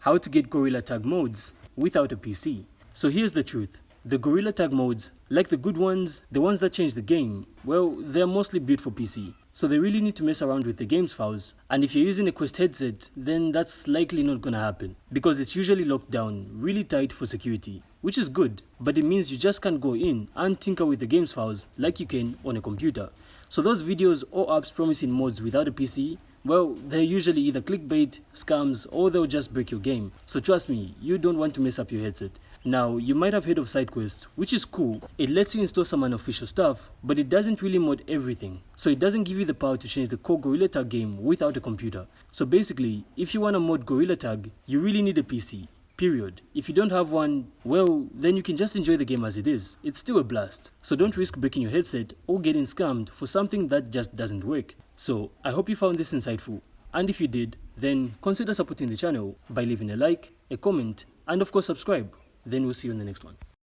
how to get Gorilla Tag modes without a PC. So here's the truth. The Gorilla Tag modes, like the good ones, the ones that change the game, well, they're mostly built for PC. So they really need to mess around with the game's files, and if you're using a Quest headset, then that's likely not gonna happen, because it's usually locked down really tight for security, which is good, but it means you just can't go in and tinker with the game's files like you can on a computer. So those videos or apps promising mods without a PC, well, they're usually either clickbait, scams, or they'll just break your game. So trust me, you don't want to mess up your headset. Now, you might have heard of SideQuest, which is cool. It lets you install some unofficial stuff, but it doesn't really mod everything. So it doesn't give you the power to change the core Gorilla Tag game without a computer. So basically, if you want to mod Gorilla Tag, you really need a PC. Period. If you don't have one, well, then you can just enjoy the game as it is. It's still a blast. So don't risk breaking your headset or getting scammed for something that just doesn't work. So I hope you found this insightful. And if you did, then consider supporting the channel by leaving a like, a comment, and of course subscribe. Then we'll see you in the next one.